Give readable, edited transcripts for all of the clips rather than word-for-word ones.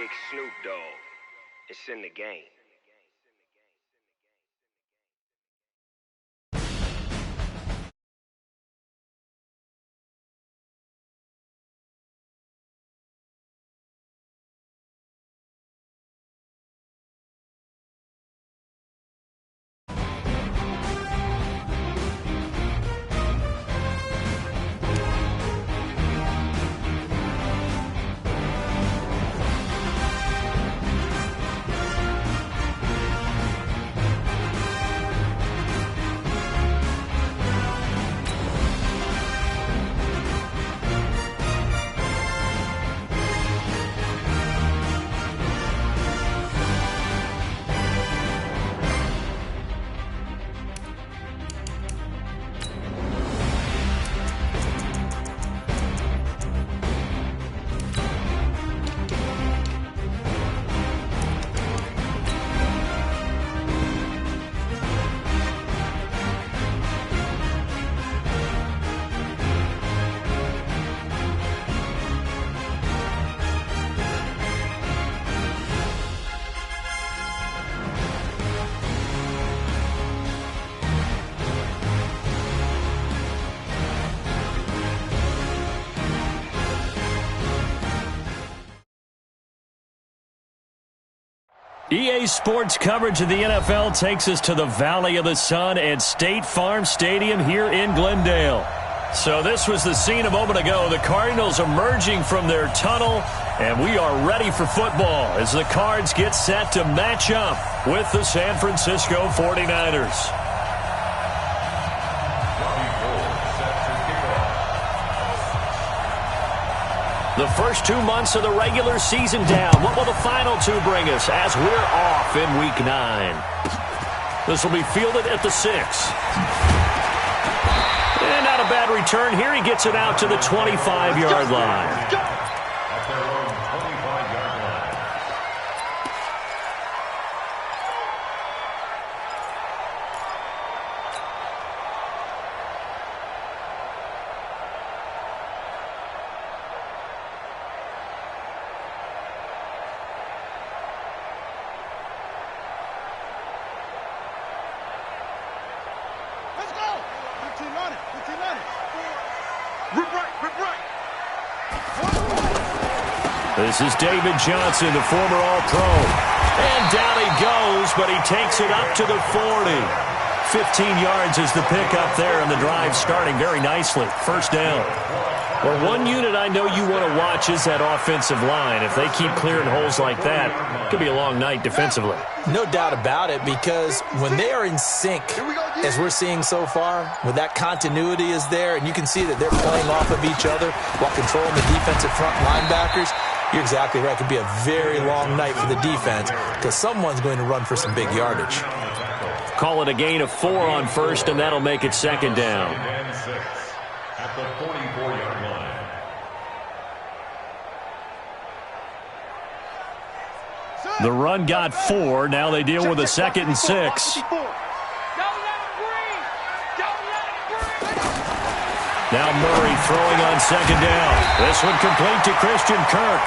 Big Snoop Dogg. It's in the game. EA Sports coverage of the NFL takes us to the Valley of the Sun at State Farm Stadium here in Glendale. So this was the scene a moment ago. The Cardinals emerging from their tunnel, and we are ready for football as the Cards get set to match up with the San Francisco 49ers. The first 2 months of the regular season down. What will the final two bring us as we're off in Week 9? This will be fielded at the 6. And not a bad return here. He gets it out to the 25-yard line. This is David Johnson, the former All-Pro. And down he goes, but he takes it up to the 40. 15 yards is the pickup there, and the drive starting very nicely. First down. Well, one unit I know you want to watch is that offensive line. If they keep clearing holes like that, it could be a long night defensively. No doubt about it, because when they are in sync, as we're seeing so far, when that continuity is there, and you can see that they're playing off of each other while controlling the defensive front linebackers, you're exactly right. It could be a very long night for the defense because someone's going to run for some big yardage. Call it a gain of 4 on first, and that'll make it second down. At the 44-yard line. The run got 4. Now they deal with a 2nd and 6. Now Murray throwing on second down. This one complete to Christian Kirk.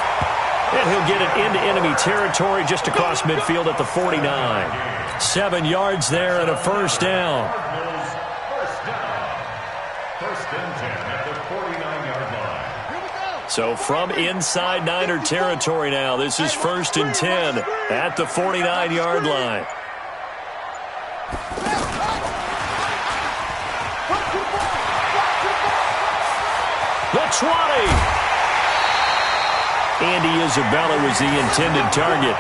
And he'll get it into enemy territory just across midfield at the 49. 7 yards there and a first down. First and 10 at the 49-yard line. So from inside Niner territory now, this is 1st and 10 at the 49-yard line. The 20. Andy Isabella was the intended target.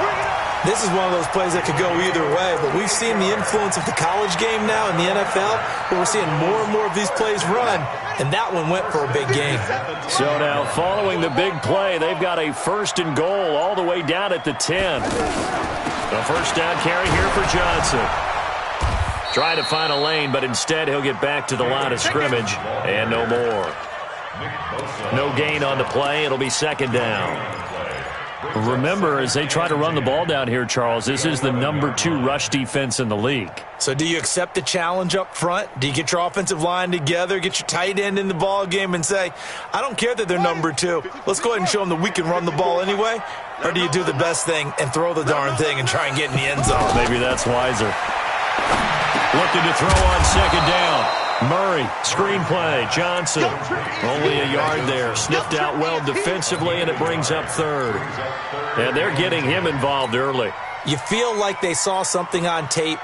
This is one of those plays that could go either way, but we've seen the influence of the college game now in the NFL, where we're seeing more and more of these plays run, and that one went for a big gain. So now following the big play, they've got a 1st and goal all the way down at the 10. The first down carry here for Johnson. Trying to find a lane, but instead he'll get back to the line of scrimmage, and no more. No gain on the play. It'll be second down. Remember, as they try to run the ball down here, Charles, this is the #2 rush defense in the league. So do you accept the challenge up front? Do you get your offensive line together, get your tight end in the ball game and say, I don't care that they're #2. Let's go ahead and show them that we can run the ball anyway? Or do you do the best thing and throw the darn thing and try and get in the end zone? Maybe that's wiser. Looking to throw on second down. Murray, screen play, Johnson. Only a yard there. Sniffed out well defensively, and it brings up third. And they're getting him involved early. You feel like they saw something on tape,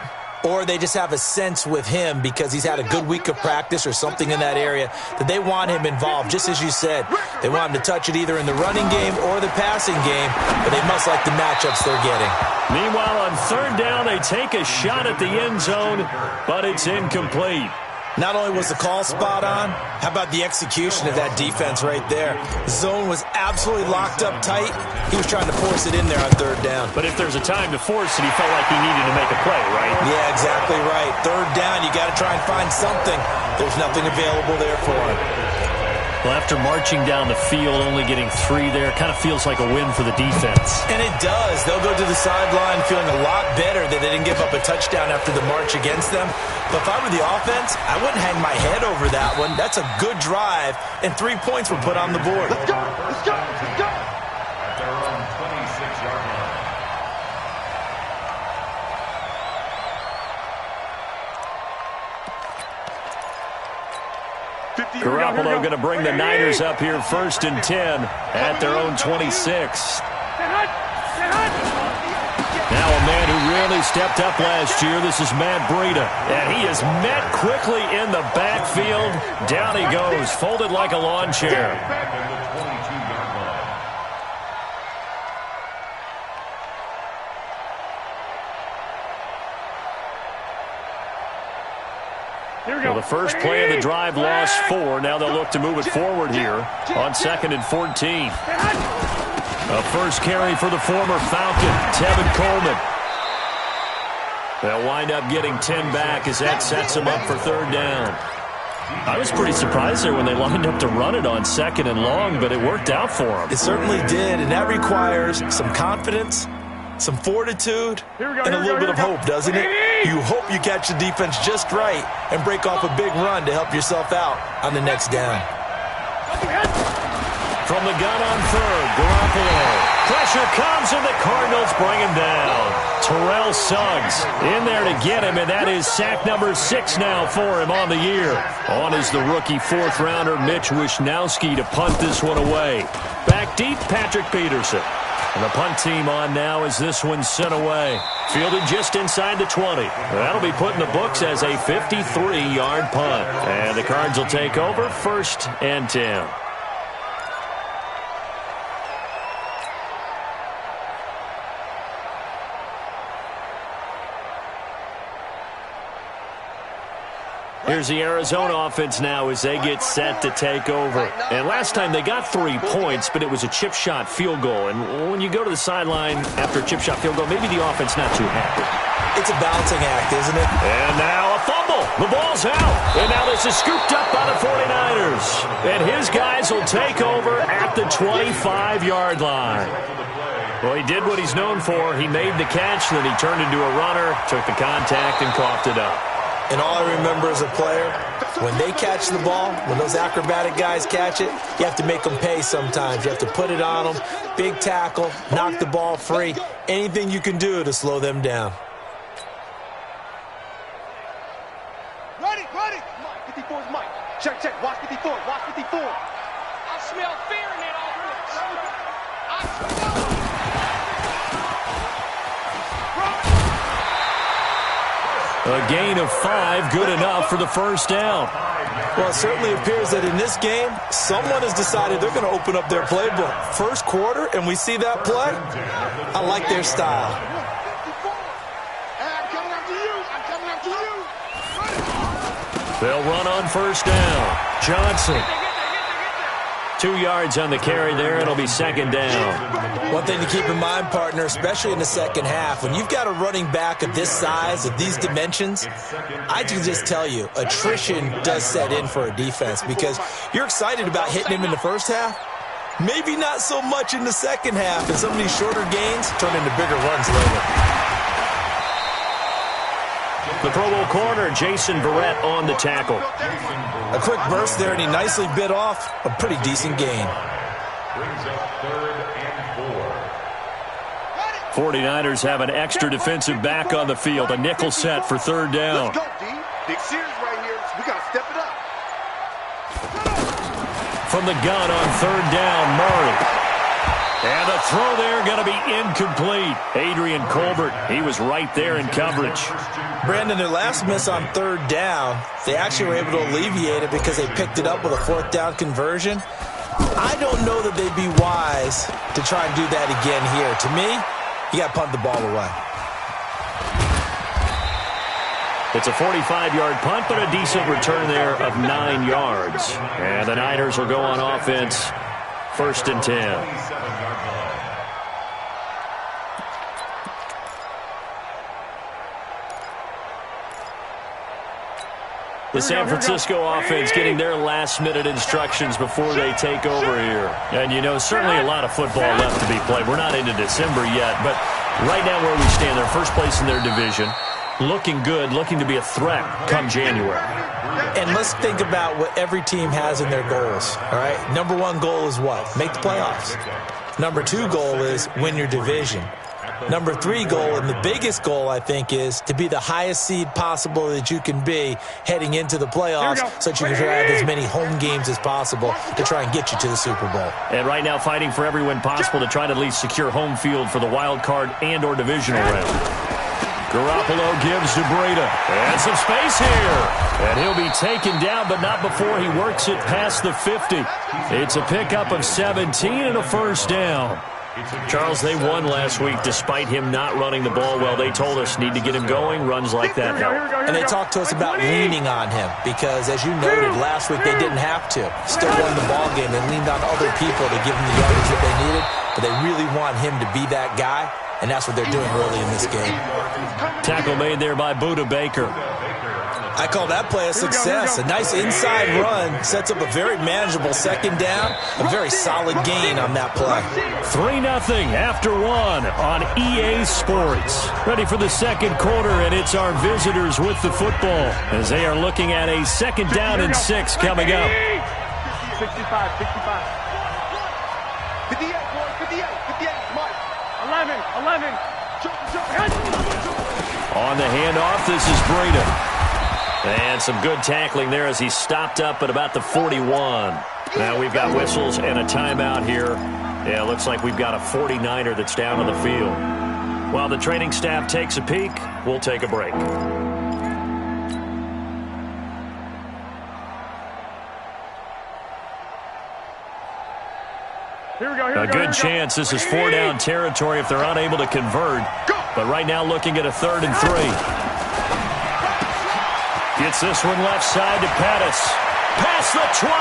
or they just have a sense with him because he's had a good week of practice or something in that area that they want him involved. Just as you said, they want him to touch it either in the running game or the passing game, but they must like the matchups they're getting. Meanwhile, on third down, they take a shot at the end zone, but it's incomplete. Not only was the call spot on, how about the execution of that defense right there? The zone was absolutely locked up tight. He was trying to force it in there on third down. But if there's a time to force it, he felt like he needed to make a play, right? Yeah, exactly right. Third down, you got to try and find something. There's nothing available there for him. Well, after marching down the field, only getting 3 there, kind of feels like a win for the defense. And it does. They'll go to the sideline feeling a lot better that they didn't give up a touchdown after the march against them. But if I were the offense, I wouldn't hang my head over that one. That's a good drive, and 3 points were put on the board. Let's go! Let's go! Let's go! At their own 26-yard line. Garoppolo going to bring the Niners up here 1st and 10 at their own 26. Now a man who really stepped up last year. This is Matt Breida. And he is met quickly in the backfield. Down he goes, folded like a lawn chair. Well, the first play of the drive lost 4. Now they'll look to move it forward here on 2nd and 14. A first carry for the former Falcon, Tevin Coleman. They'll wind up getting 10 back as that sets them up for third down. I was pretty surprised there when they lined up to run it on 2nd and long, but it worked out for them. It certainly did, and that requires some confidence, some fortitude, and a little bit of hope, doesn't it? You hope you catch the defense just right and break off a big run to help yourself out on the next down. From the gun on third, Garoppolo. Pressure comes, and the Cardinals bring him down. Terrell Suggs in there to get him, and that is sack number 6 now for him on the year. On is the rookie 4th-rounder Mitch Wishnowsky to punt this one away. Back deep, Patrick Peterson. And the punt team on now as this one's sent away. Fielded just inside the 20. That'll be put in the books as a 53-yard punt. And the Cards will take over 1st and 10. Here's the Arizona offense now as they get set to take over. And last time they got 3 points, but it was a chip shot field goal. And when you go to the sideline after a chip shot field goal, maybe the offense not too happy. It's a balancing act, isn't it? And now a fumble. The ball's out. And now this is scooped up by the 49ers. And his guys will take over at the 25-yard line. Well, he did what he's known for. He made the catch, then he turned into a runner, took the contact, and coughed it up. And all I remember as a player, when they catch the ball, when those acrobatic guys catch it, you have to make them pay sometimes. You have to put it on them, big tackle, knock the ball free, anything you can do to slow them down. Ready. Mike, 54 is Mike. Check. Watch 54. I smell fear in that offense. A gain of 5, good enough for the first down. Well, it certainly appears that in this game, someone has decided they're going to open up their playbook. First quarter, and we see that play. I like their style. I'm coming after you. They'll run on first down. Johnson. 2 yards on the carry there. It'll be second down. One thing to keep in mind, partner, especially in the second half, when you've got a running back of this size, of these dimensions, I can just tell you, attrition does set in for a defense because you're excited about hitting him in the first half, Maybe not so much in the second half, and some of these shorter gains turn into bigger runs later. The Pro Bowl corner, Jason Verrett, on the tackle. A quick burst there, and he nicely bit off a pretty decent gain. Brings up 3rd and 4. 49ers have an extra defensive back on the field. A nickel set for 3rd down. Let's go, D. Big series right here. We got to step it up. From the gun on 3rd down, Murray. And the throw there going to be incomplete. Adrian Colbert, he was right there in coverage. Brandon, their last miss on 3rd down, they actually were able to alleviate it because they picked it up with a 4th down conversion. I don't know that they'd be wise to try and do that again here. To me, you got to punt the ball away. It's a 45-yard punt, but a decent return there of 9 yards. And the Niners will go on offense, 1st and 10. The San Francisco offense getting their last-minute instructions before they take over here. And, you know, certainly a lot of football left to be played. We're not into December yet, but right now where we stand, they're first place in their division, looking good, looking to be a threat come January. And let's think about what every team has in their goals, all right? Number 1 goal is what? Make the playoffs. Number 2 goal is win your division. Number 3 goal, and the biggest goal, I think, is to be the highest seed possible that you can be heading into the playoffs so that you can have as many home games as possible to try and get you to the Super Bowl. And right now fighting for every win possible to try to at least secure home field for the wild card and or divisional round. Garoppolo gives to Breida. And some space here. And he'll be taken down, but not before he works it past the 50. It's a pickup of 17 and a 1st down. Charles, they won last week despite him not running the ball well. They told us need to get him going. Runs like that help. And they talked to us about leaning on him because, as you noted, last week they didn't have to. Still won the ball game. They leaned on other people to give them the yardage that they needed, but they really want him to be that guy, and that's what they're doing early in this game. Tackle made there by Budda Baker. I call that play a success. A nice inside run sets up a very manageable 2nd down. A very solid gain on that play. 3-0 after 1 on EA Sports. Ready for the 2nd quarter, and it's our visitors with the football as they are looking at a 2nd down and 6 coming up. 65, 65. 58, boy, 58, 58, Mike. 11. On the handoff, this is Breida. And some good tackling there as he stopped up at about the 41. Now we've got whistles and a timeout here. Yeah, it looks like we've got a 49er that's down on the field. While the training staff takes a peek, we'll take a break. A good chance this is 4-down territory if they're unable to convert. But right now looking at a 3rd and 3. Gets this one left side to Pettis. Past the 20.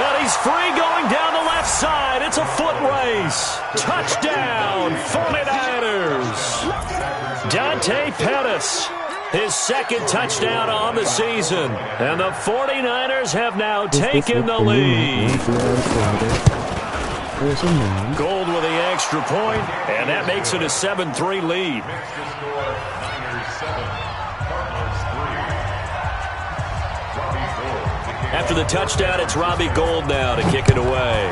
And he's free going down the left side. It's a foot race. Touchdown, 49ers. Dante Pettis, his 2nd touchdown on the season. And the 49ers have now taken the lead. Gold with the extra point, and that makes it a 7-3 lead. After the touchdown, it's Robbie Gould now to kick it away.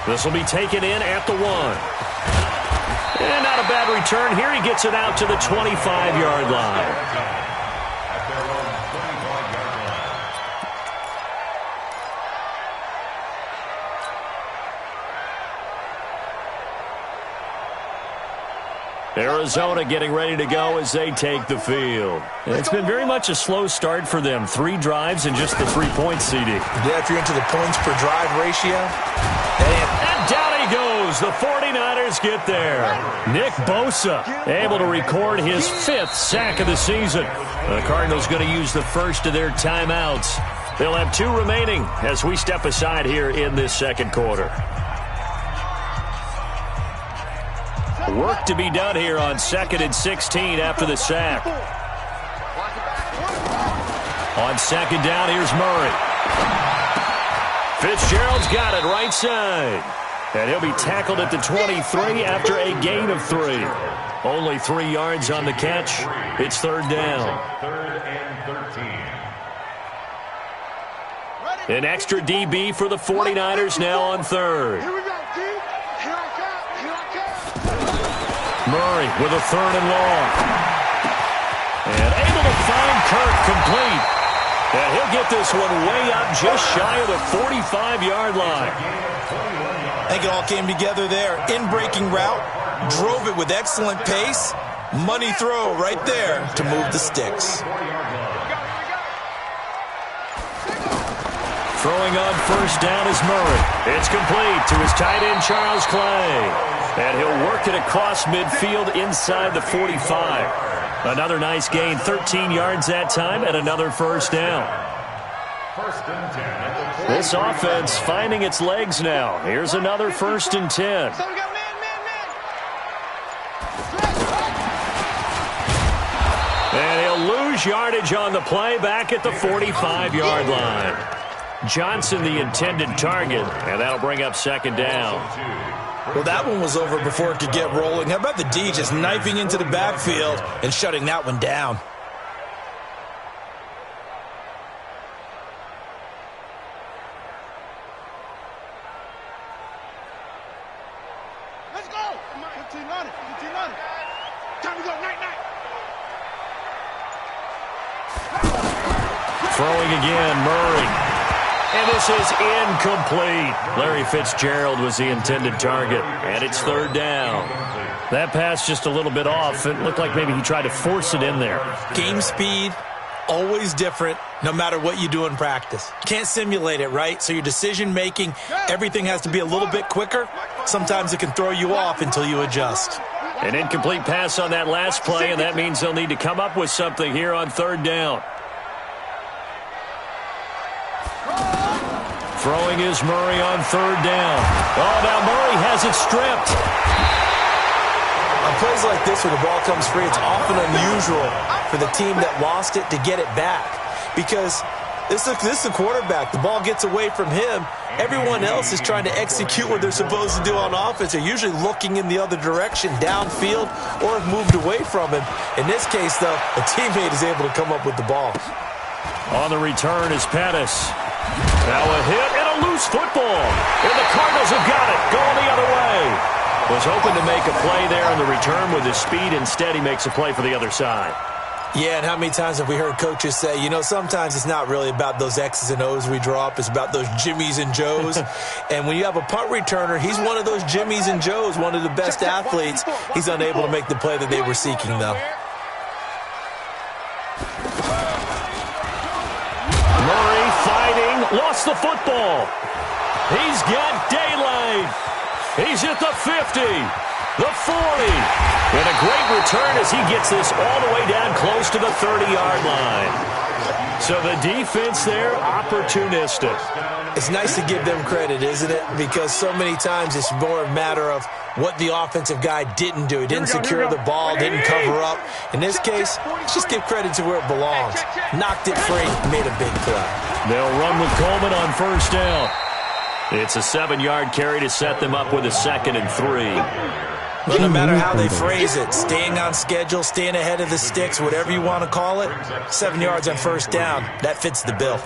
This will be taken in at the 1. And not a bad return here. He gets it out to the 25-yard line. Arizona getting ready to go as they take the field. It's been very much a slow start for them. 3 drives and just the 3-point CD. Yeah, if you're into the points per drive ratio. And down he goes. The 49ers get there. Nick Bosa able to record his 5th sack of the season. The Cardinals going to use the first of their timeouts. They'll have 2 remaining as we step aside here in this 2nd quarter. Work to be done here on 2nd and 16 after the sack. On 2nd down, here's Murray. Fitzgerald's got it right side. And he'll be tackled at the 23 after a gain of 3. Only 3 yards on the catch. It's third down. Third and 13. An extra DB for the 49ers now on third. Here we go, D. Here I come. Murray with a third and long. And able to find Kirk complete. And he'll get this one way up just shy of the 45-yard line. I think it all came together there. In-breaking route, drove it with excellent pace. Money throw right there to move the sticks. Throwing on first down is Murray. It's complete to his tight end, Charles Clay. And he'll work it across midfield inside the 45. Another nice gain, 13 yards that time, and another first down. First and 10. This offense finding its legs now. Here's another first and 10. So we got man. And he'll lose yardage on the play back at the 45-yard line. Johnson the intended target, and that'll bring up second down. Well, that one was over before it could get rolling. How about the D just knifing into the backfield and shutting that one down? Let's go. 15 on it. Time to go. Night. Throwing again, Murray. And this is incomplete. Larry Fitzgerald was the intended target, and it's third down. That pass just a little bit off. It looked like maybe he tried to force it in there. Game speed, always different, no matter what you do in practice. Can't simulate it, right? So your decision-making, everything has to be a little bit quicker. Sometimes it can throw you off until you adjust. An incomplete pass on that last play, and that means they'll need to come up with something here on third down. Throwing is Murray on third down. Oh, now Murray has it stripped. On plays like this where the ball comes free, it's often unusual for the team that lost it to get it back. Because this is the quarterback. The ball gets away from him. Everyone else is trying to execute what they're supposed to do on offense. They're usually looking in the other direction, downfield, or have moved away from him. In this case, though, a teammate is able to come up with the ball. On the return is Pettis. Now a hit and a loose football. And the Cardinals have got it, going the other way. Was hoping to make a play there on the return with his speed. Instead, he makes a play for the other side. Yeah, and how many times have we heard coaches say, you know, sometimes it's not really about those X's and O's we draw up. It's about those Jimmies and Joes. And when you have a punt returner, he's one of those Jimmies and Joes, one of the best athletes. He's unable to make the play that they were seeking, though. Murray fighting, lost the football. He's got daylight. He's at the 50, the 40. And a great return as he gets this all the way down close to the 30-yard line. So the defense there, opportunistic. It's nice to give them credit, isn't it? Because so many times it's more a matter of what the offensive guy didn't do. He didn't secure the ball, didn't cover up. In this case, let's just give credit to where it belongs. Knocked it free, made a big play. They'll run with Coleman on first down. It's a 7-yard carry to set them up with a 2nd and 3. Well, no matter how they phrase it, staying on schedule, staying ahead of the sticks, whatever you want to call it, 7 yards on first down, that fits the bill.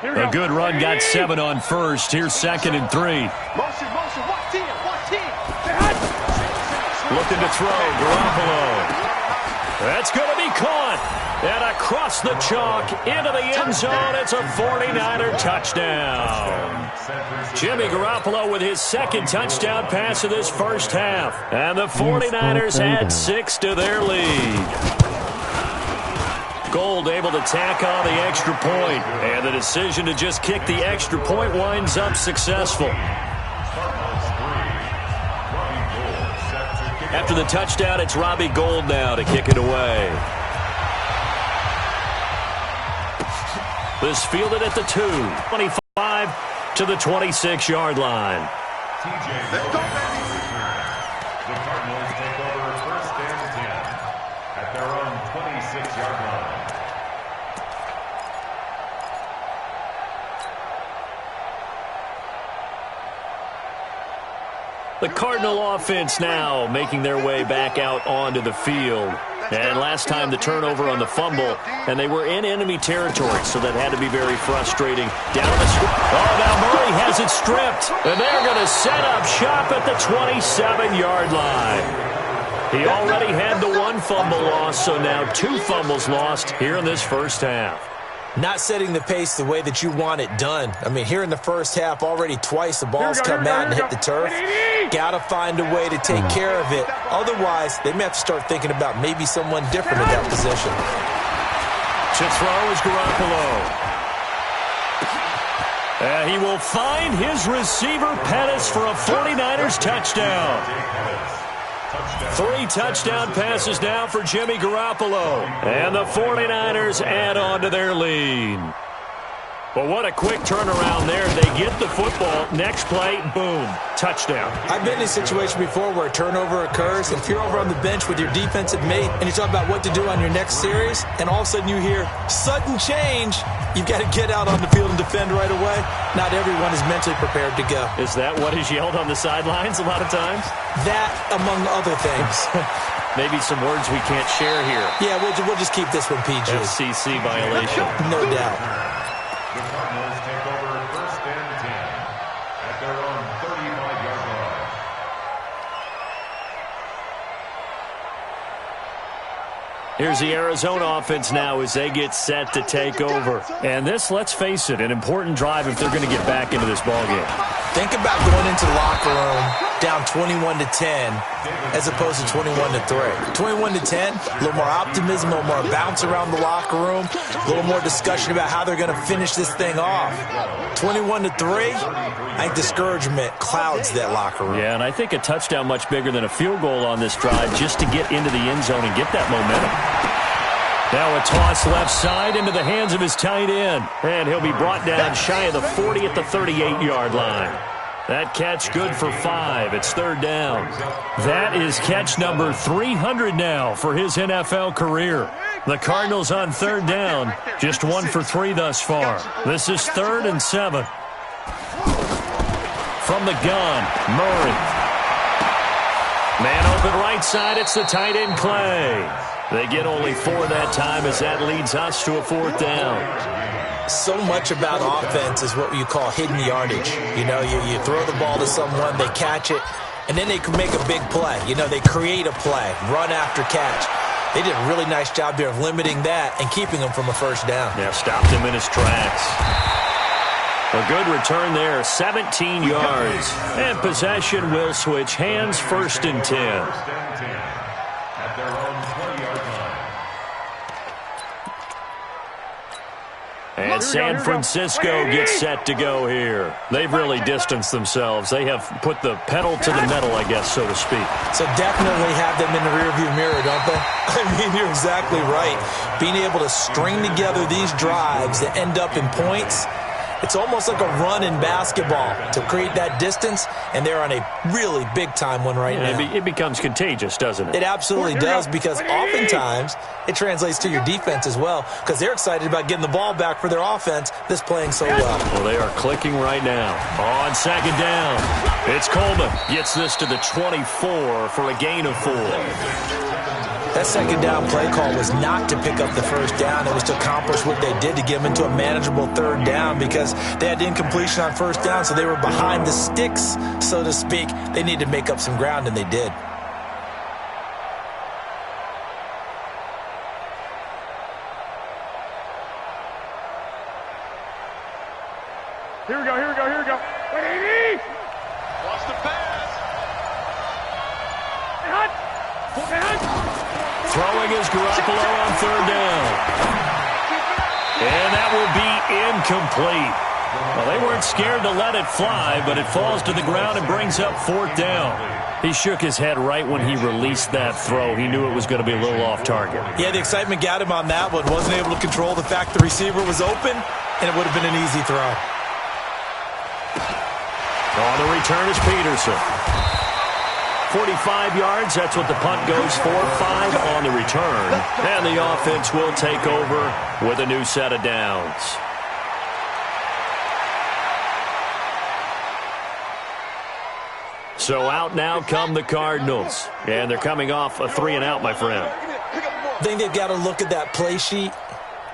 A good run got 7 on first. Here's 2nd and 3. Motion, watch 10. Looking to throw, Garoppolo. That's going to be caught. And across the chalk, into the end zone, it's a 49er touchdown. Jimmy Garoppolo with his 2nd touchdown pass of this first half. And the 49ers add 6 to their lead. Gold able to tack on the extra point, and the decision to just kick the extra point winds up successful. After the touchdown, it's Robbie Gould now to kick it away. This fielded at the 2, 25 to the 26-yard line. The Cardinals take over 1st and 10 at their own 26-yard line. The Cardinal offense now making their way back out onto the field. And last time the turnover on the fumble, and they were in enemy territory, so that had to be very frustrating. Down the oh, now Murray has it stripped, and they're going to set up shop at the 27-yard line. He already had the one fumble loss, so now 2 fumbles lost here in this first half. Not setting the pace the way that you want it done. I mean, here in the first half, already twice the ball's come out and hit the turf. Got to find a way to take care of it. Otherwise, they may have to start thinking about maybe someone different at that position. To throw is Garoppolo. He will find his receiver, Pettis, for a 49ers touchdown. 3 touchdown passes now for Jimmy Garoppolo. And the 49ers add on to their lead. Well, what a quick turnaround there. They get the football. Next play, boom, touchdown. I've been in a situation before where a turnover occurs, and if you're over on the bench with your defensive mate and you talk about what to do on your next series, and all of a sudden you hear sudden change, you've got to get out on the field and defend right away. Not everyone is mentally prepared to go. Is that what is yelled on the sidelines a lot of times? That, among other things. Maybe some words we can't share here. Yeah, we'll just keep this one PG. FCC violation. No doubt. The Cardinals take over 1st and 10 at their own 35-yard line. Here's the Arizona offense now as they get set to take over. And this, let's face it, an important drive if they're going to get back into this ballgame. Think about going into the locker room down 21-10 as opposed to 21-3. 21-10, a little more optimism, a little more bounce around the locker room, a little more discussion about how they're going to finish this thing off. 21-3, I think discouragement clouds that locker room. Yeah, and I think a touchdown much bigger than a field goal on this drive just to get into the end zone and get that momentum. Now a toss left side into the hands of his tight end. And he'll be brought down shy of the 40 at the 38-yard line. That catch good for 5. It's 3rd down. That is catch number 300 now for his NFL career. The Cardinals on 3rd down, just 1 for 3 thus far. This is 3rd and 7. From the gun, Murray. Man open right side, it's the tight end Clay. They get only 4 that time as that leads us to a 4th down. So much about offense is what you call hidden yardage. You know, you throw the ball to someone, they catch it, and then they can make a big play. You know, they create a play, run after catch. They did a really nice job there of limiting that and keeping him from a 1st down. Yeah, stopped him in his tracks. A good return there, 17 yards. And possession will switch hands, 1st and 10. At their own 20-yard line. And San Francisco gets set to go here. They've really distanced themselves. They have put the pedal to the metal, I guess, so to speak. So definitely have them in the rearview mirror, don't they? I mean, you're exactly right. Being able to string together these drives that end up in points, it's almost like a run in basketball to create that distance, and they're on a really big-time one right now. It becomes contagious, doesn't it? It absolutely does, because oftentimes it translates to your defense as well, because they're excited about getting the ball back for their offense that's playing so well. Well, they are clicking right now. On 2nd down, it's Coleman. Gets this to the 24 for a gain of 4. That 2nd down play call was not to pick up the 1st down. It was to accomplish what they did to get them into a manageable 3rd down because they had incompletion on 1st down, so they were behind the sticks, so to speak. They needed to make up some ground, and they did. Here we go. Wait, watch the pass. Throwing is Garoppolo on 3rd down. And that will be incomplete. Well, they weren't scared to let it fly, but it falls to the ground and brings up 4th down. He shook his head right when he released that throw. He knew it was going to be a little off target. Yeah, the excitement got him on that one. Wasn't able to control the fact the receiver was open, and it would have been an easy throw. On the return is Peterson. 45 yards, that's what the punt goes for. 5 on the return. And the offense will take over with a new set of downs. So out now come the Cardinals. And they're coming off a 3-and-out, my friend. I think they've got to look at that play sheet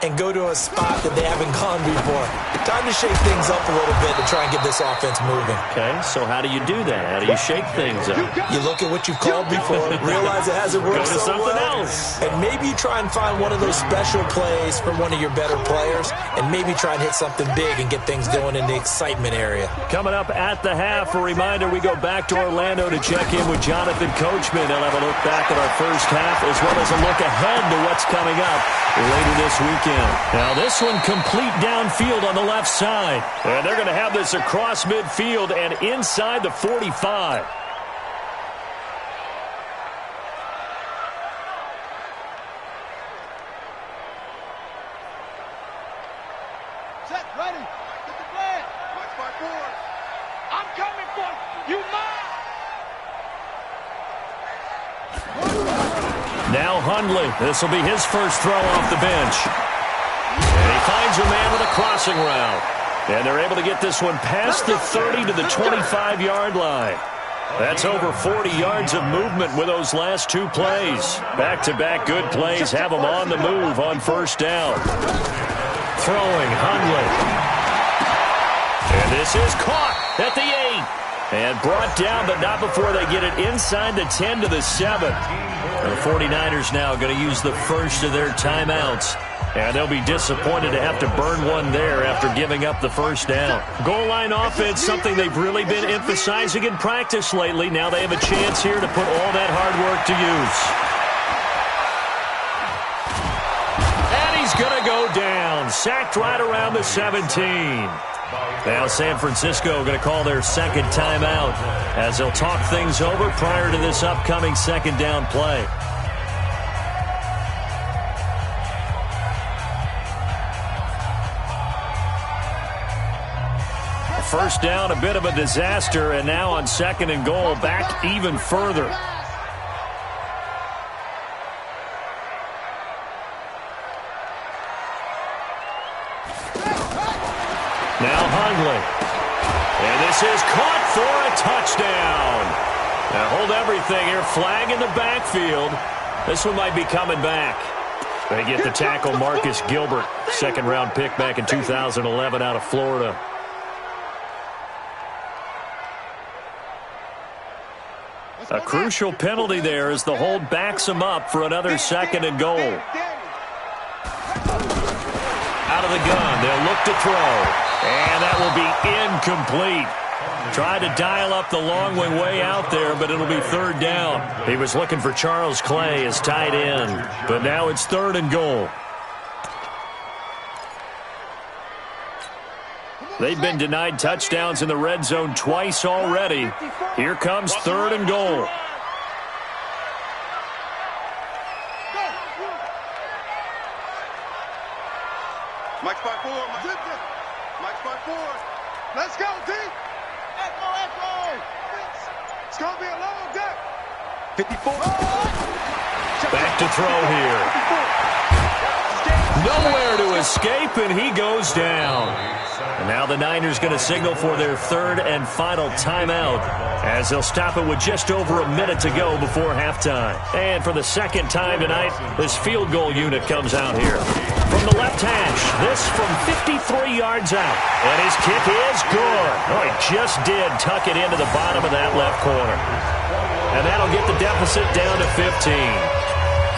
and go to a spot that they haven't gone before. Time to shake things up a little bit to try and get this offense moving. Okay, so how do you do that? How do you shake things up? You look at what you've called before, realize it hasn't worked Go to so something well, else. and maybe you try and find one of those special plays from one of your better players, and maybe try and hit something big and get things going in the excitement area. Coming up at the half, a reminder, we go back to Orlando to check in with Jonathan Coachman. They'll have a look back at our first half as well as a look ahead to what's coming up later this weekend. Now this one complete downfield on the left side. And they're going to have this across midfield and inside the 45. Set, ready. Get the flag. Watch my forward. I'm coming for you. You mine. Now Hundley. This will be his first throw off the bench. And he finds a man with a crossing route. And they're able to get this one past the 30 to the 25-yard line. That's over 40 yards of movement with those last two plays. Back-to-back good plays have them on the move on first down. Throwing Hundley. And this is caught at the 8. And brought down, but not before they get it inside the 10 to the 7. And the 49ers now going to use the first of their timeouts. And they'll be disappointed to have to burn one there after giving up the first down. Goal line offense, something they've really been emphasizing in practice lately. Now they have a chance here to put all that hard work to use. And he's going to go down. Sacked right around the 17. Now San Francisco going to call their second timeout as they'll talk things over prior to this upcoming second down play. First down, a bit of a disaster, and now on second and goal, back even further. Now Hundley. And this is caught for a touchdown. Now hold everything here. Flag in the backfield. This one might be coming back. They get the tackle, Marcus Gilbert, second-round pick back in 2011 out of Florida. A crucial penalty there as the hold backs him up for another second and goal. Out of the gun, they'll look to throw. And that will be incomplete. Tried to dial up the long way out there, but it'll be third down. He was looking for Charles Clay as tight end, but now it's third and goal. They've been denied touchdowns in the red zone twice already. Here comes third and goal. Mike spot forward. Mike spot forward. Let's go, D. Echo. It's going to be a long day. 54. Back to throw here. Nowhere to escape, and he goes down. And now the Niners going to signal for their third and final timeout as they'll stop it with just over a minute to go before halftime. And for the second time tonight, this field goal unit comes out here. From the left hash, this from 53 yards out. And his kick is good. Oh, he just did tuck it into the bottom of that left corner. And that'll get the deficit down to 15.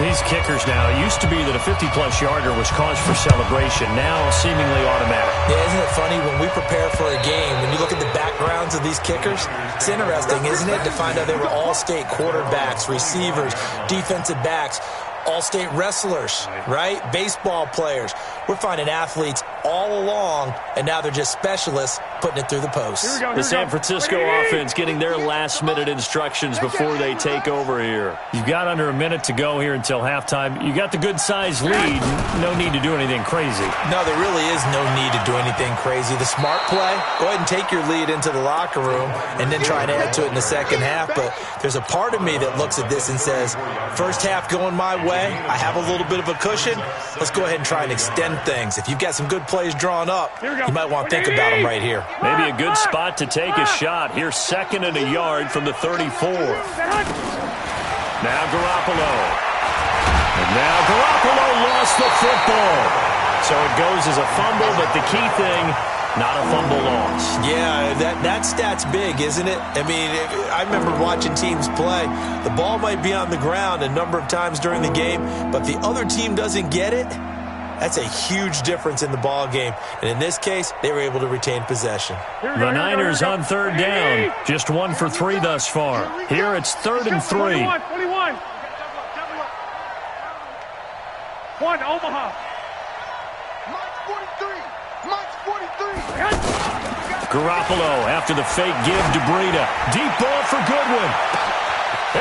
These kickers now, it used to be that a 50-plus yarder was cause for celebration. Now seemingly automatic. Yeah, isn't it funny when we prepare for a game, when you look at the backgrounds of these kickers, it's interesting, isn't it, to find out they were all-state quarterbacks, receivers, defensive backs, all-state wrestlers, right? Baseball players. We're finding athletes all along, and now they're just specialists putting it through the post. The San Francisco offense getting their last-minute instructions before they take over here. You've got under a minute to go here until halftime. You got the good-sized lead. No need to do anything crazy. No, there really is no need to do anything crazy. The smart play, go ahead and take your lead into the locker room and then try and add to it in the second half. But there's a part of me that looks at this and says, first half going my way, I have a little bit of a cushion. Let's go ahead and try and extend things. If you've got some good plays drawn up, you might want to think about them right here. Maybe a good spot to take a shot. Here's 2nd and a yard from the 34. Now Garoppolo. And now Garoppolo lost the football. So it goes as a fumble, but the key thing, not a fumble loss. Yeah, that stat's big, isn't it? I mean, I remember watching teams play. The ball might be on the ground a number of times during the game, but the other team doesn't get it. That's a huge difference in the ball game. And in this case, they were able to retain possession. The Niners on 3rd down. Just 1 for 3 thus far. Here it's 3rd and 3. 21. One, Omaha. March 43. Garoppolo after the fake give to Breida. Deep ball for Goodwin.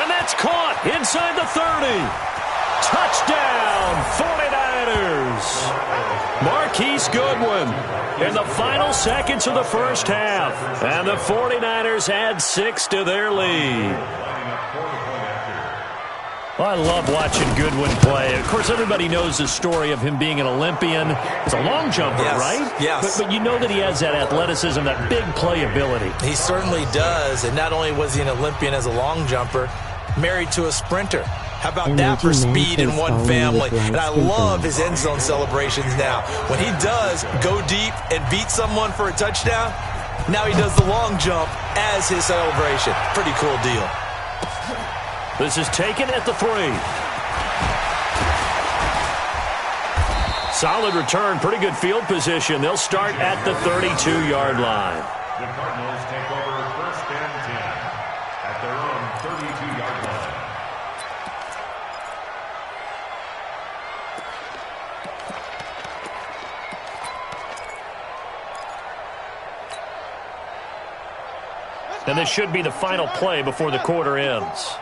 And that's caught inside the 30. Touchdown, 49ers. Marquise Goodwin in the final seconds of the first half. And the 49ers add 6 to their lead. Well, I love watching Goodwin play. Of course, everybody knows the story of him being an Olympian. He's a long jumper, right? Yes. But you know that he has that athleticism, that big playability. He certainly does. And not only was he an Olympian as a long jumper, married to a sprinter. How about that for speed in one family? And I love his end zone celebrations now. When he does go deep and beat someone for a touchdown, now he does the long jump as his celebration. Pretty cool deal. This is taken at the 3. Solid return, pretty good field position. They'll start at the 32-yard line. The Cardinals take over 1st and 10 at their own 32-yard line. And this should be the final play before the quarter ends.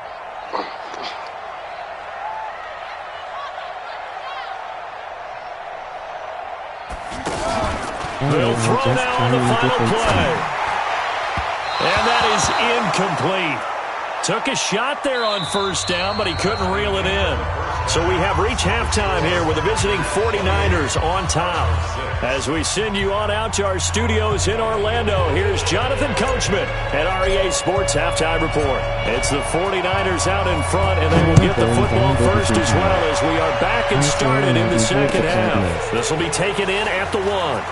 They'll throw now on the final play. And that is incomplete. Took a shot there on 1st down, but he couldn't reel it in. So we have reached halftime here with the visiting 49ers on top. As we send you on out to our studios in Orlando, here's Jonathan Coachman at REA Sports Halftime Report. It's the 49ers out in front, and they will get the football first as well as we are back and started in the second half. This will be taken in at the 1.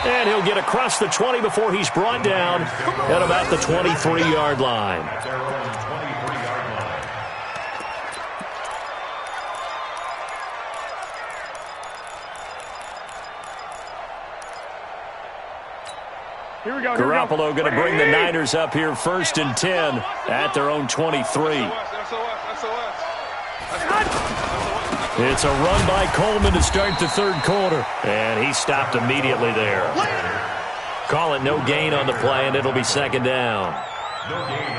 And he'll get across the 20 before he's brought down at about the 23-yard line. Garoppolo going to bring the Niners up here 1st and 10 at their own 23. It's a run by Coleman to start the 3rd quarter. And he stopped immediately there. Call it no gain on the play, and it'll be 2nd down.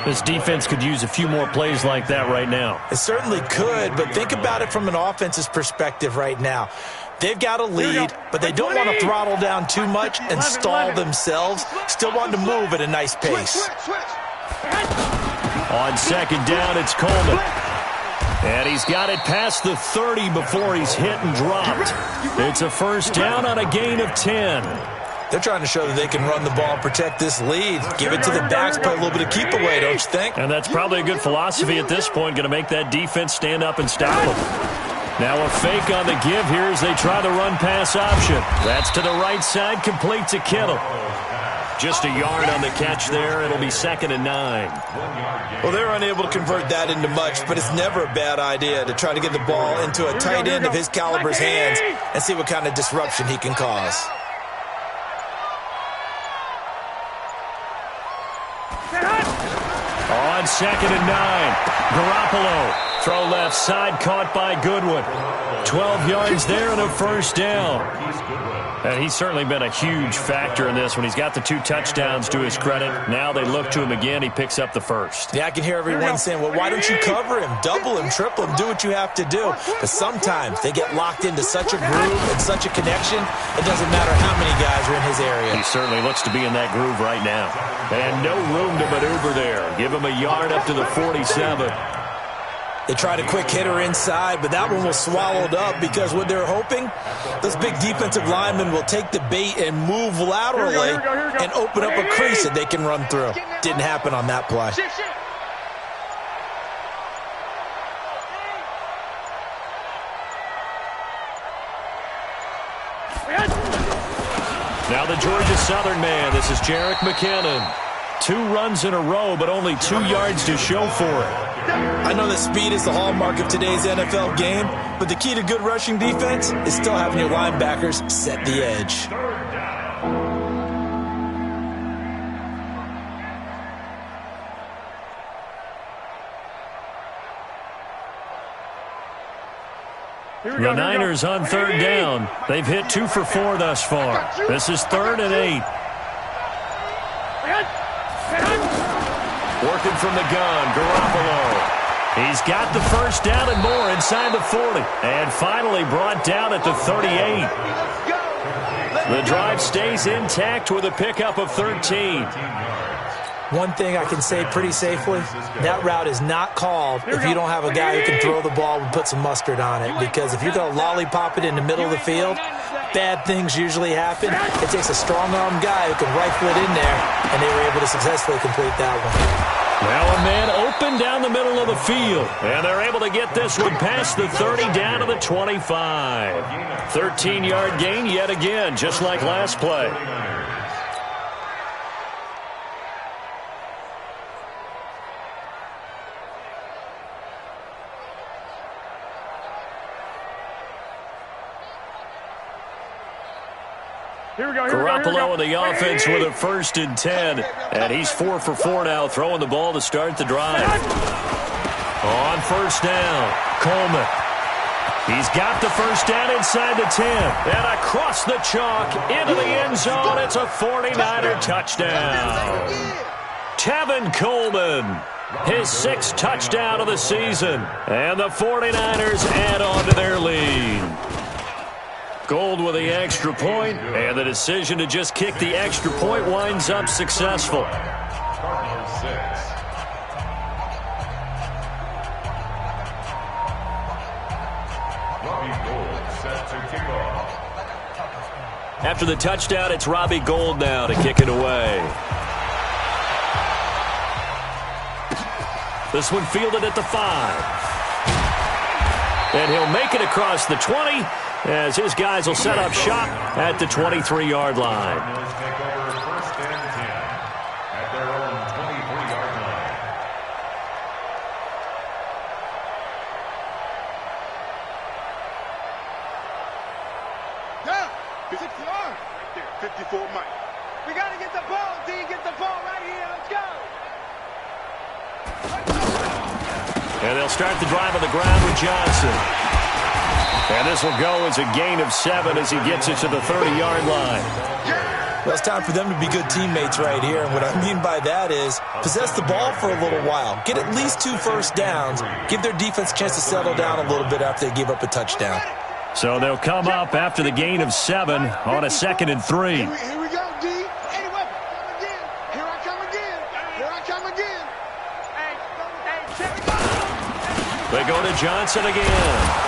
This defense could use a few more plays like that right now. It certainly could, but think about it from an offense's perspective right now. They've got a lead, but they don't want to throttle down too much and stall themselves. Still want to move at a nice pace. On 2nd down, it's Coleman. And he's got it past the 30 before he's hit and dropped. It's a 1st down on a gain of 10. They're trying to show that they can run the ball and protect this lead. Give it to the backs, play a little bit of keep away, don't you think? And that's probably a good philosophy at this point, going to make that defense stand up and stop them. Now a fake on the give here as they try the run-pass option. That's to the right side, complete to Kittle. Just a yard on the catch there. It'll be 2nd and 9. Well, they're unable to convert that into much, but it's never a bad idea to try to get the ball into a tight end of his caliber's hands and see what kind of disruption he can cause. On 2nd and 9, Garoppolo. Throw left side, caught by Goodwin. 12 yards there and a 1st down. And he's certainly been a huge factor in this when he's got the 2 touchdowns to his credit. Now they look to him again. He picks up the 1st. Yeah, I can hear everyone saying, well, why don't you cover him, double him, triple him, do what you have to do. But sometimes they get locked into such a groove and such a connection, it doesn't matter how many guys are in his area. He certainly looks to be in that groove right now. And no room to maneuver there. Give him a yard up to the 47. They tried a quick hitter inside, but that one was swallowed up because what they're hoping, those big defensive linemen will take the bait and move laterally and open up a crease that they can run through. Didn't happen on that play. Now the Georgia Southern man, this is Jerick McKinnon. 2 runs in a row, but only 2 yards to show for it. I know that speed is the hallmark of today's NFL game, but the key to good rushing defense is still having your linebackers set the edge. The Niners on 3rd down. They've hit 2 for 4 thus far. This is 3rd and 8. Working from the gun, Garoppolo. He's got the first down and more inside the 40. And finally brought down at the 38. The drive stays intact with a pickup of 13. One thing I can say pretty safely, that route is not called if you don't have a guy who can throw the ball and put some mustard on it. Because if you're going to lollipop it in the middle of the field, bad things usually happen. It takes a strong-arm guy who can rifle it in there, and they were able to successfully complete that one. Now a man open down the middle of the field, and they're able to get this one past the 30 down to the 25. 13-yard gain yet again, just like last play. Garoppolo in the offense with a 1st and 10. And he's 4 for 4 now, throwing the ball to start the drive. On 1st down, Coleman. He's got the first down inside the 10. And across the chalk into the end zone. It's a 49er touchdown. Tevin Coleman, his 6th touchdown of the season. And the 49ers add on to their lead. Gold with the extra point, and the decision to just kick the extra point winds up successful. After the touchdown, it's Robbie Gould now to kick it away. This one fielded at the 5. And he'll make it across the 20. As his guys will set up shop at the 23-yard line. Yeah, 54 Mike. We got to get the ball, D. Get the ball right here. Let's go. And they'll start the drive on the ground with Johnson. And this will go as a gain of 7 as he gets it to the 30-yard line. Well, it's time for them to be good teammates right here. And what I mean by that is possess the ball for a little while. Get at least 2 first downs. Give their defense a chance to settle down a little bit after they give up a touchdown. So they'll come up after the gain of 7 on a 2nd and 3. Here we go, D. Anyway, come again. Here I come again. Here I come again. They go to Johnson again.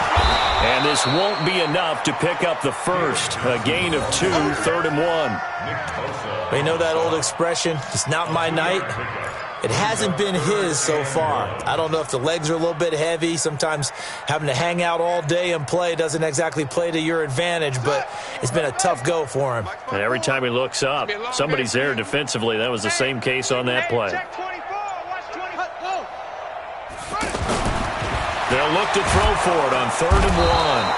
And this won't be enough to pick up the first. A gain of 2, 3rd and 1. You know that old expression, it's not my night? It hasn't been his so far. I don't know if the legs are a little bit heavy. Sometimes having to hang out all day and play doesn't exactly play to your advantage, but it's been a tough go for him. And every time he looks up, somebody's there defensively. That was the same case on that play. They'll look to throw for it on 3rd and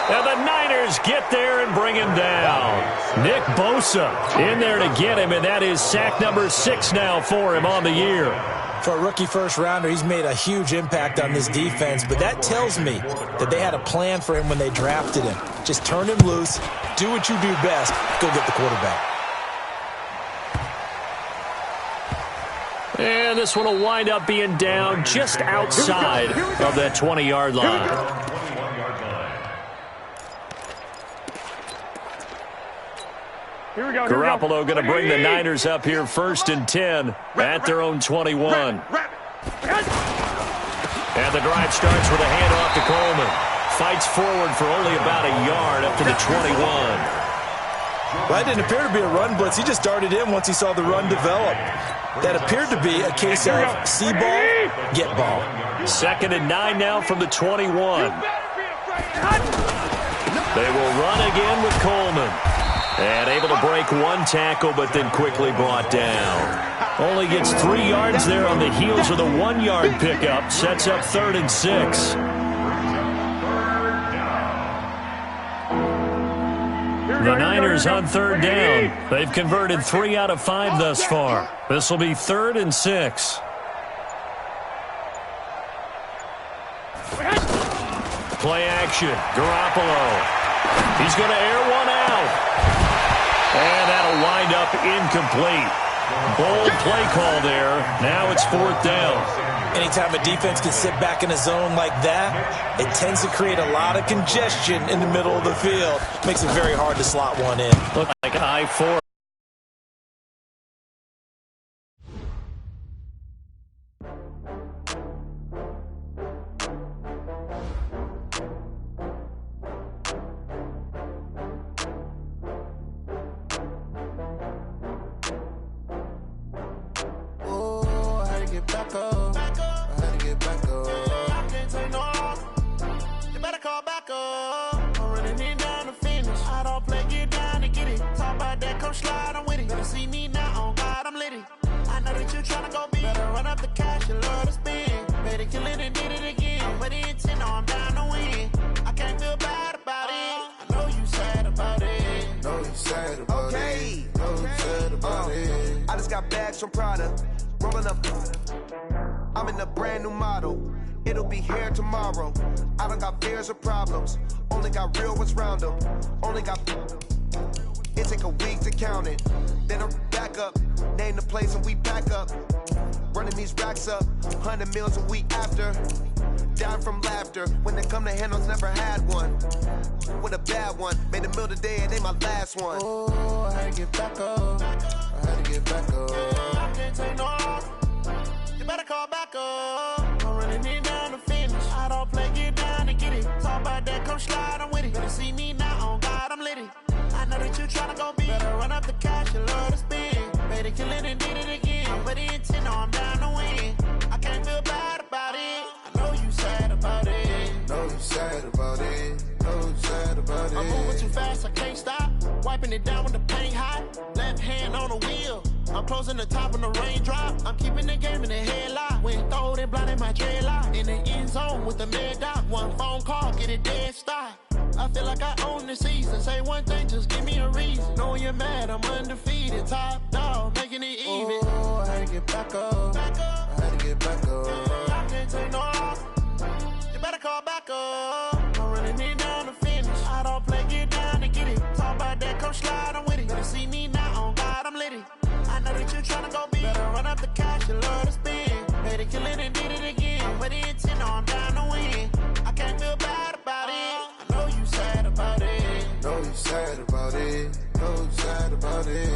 1. And the Niners get there and bring him down. Nick Bosa in there to get him, and that is sack number 6 now for him on the year. For a rookie first-rounder, he's made a huge impact on this defense, but that tells me that they had a plan for him when they drafted him. Just turn him loose, do what you do best, go get the quarterback. And this one will wind up being down just outside of that 20-yard line. Here we go. Garoppolo going to bring the Niners up here 1st and 10 at their own 21. And the drive starts with a handoff to Coleman. Fights forward for only about a yard up to the 21. Well, it didn't appear to be a run blitz. He just darted in once he saw the run develop. That appeared to be a case of see ball, get ball. 2nd and 9 now from the 21. They will run again with Coleman. And able to break one tackle, but then quickly brought down. Only gets 3 yards there on the heels of the 1-yard pickup. Sets up 3rd and 6. The Niners on 3rd down. They've converted 3 out of 5 thus far. This will be 3rd and 6. Play action. Garoppolo. He's going to air one out. And that'll wind up incomplete. Bold play call there. Now it's 4th down. Anytime a defense can sit back in a zone like that, it tends to create a lot of congestion in the middle of the field. Makes it very hard to slot one in. Look like I-4. From Prada, rolling up. I'm in a brand new model. It'll be here tomorrow. I don't got fears or problems. Only got real ones round them. Only got. It take a week to count it. Then I'm back up. Name the place and we pack up. Running these racks up. 100 meals a week after. Down from laughter. When they come to handles, never had one. With a bad one. Made a meal today and ain't my last one. Oh, I had to get back up. I had to get back up. I can't take no off. You better call back up. I'm running it down to finish. I don't play, get down and get it. Talk about that, come slide, I'm with it. Better see me now, on God, I'm litty. I know that you tryna go big. Better run up the cash, you love to spin. Better kill it and did it again. But the intent, no, I'm down to win. I can't feel bad about it. I know you sad about it. Know you sad about it. Know you sad about it. I'm moving too fast, I can't stop. Wiping it down with the paint hot. Left hand on the wheel. I'm closing the top when the raindrop. I'm keeping the game in the headlock. When throwed and blinded my dreadlock. In the end zone with the mad dot. One phone call, get it dead stop. I feel like I own the season. Say one thing, just give me a reason. Knowing you're mad, I'm undefeated. Top dog, making it even. Oh, I had to get back up. I had to get back up. I can't take no off. You better call back up. I'm running it down to finish. I don't play, get down and get it. Talk about that, come slide, I'm with it. Better see me now, on God, I'm litty. I know that you tryna go big. Better run up the cash, you love to spin. Better kill it and did it again. But the intent, no, I'm down to win. I can't feel bad about it. I know you sad about it. Know you sad about it. Know you sad about it.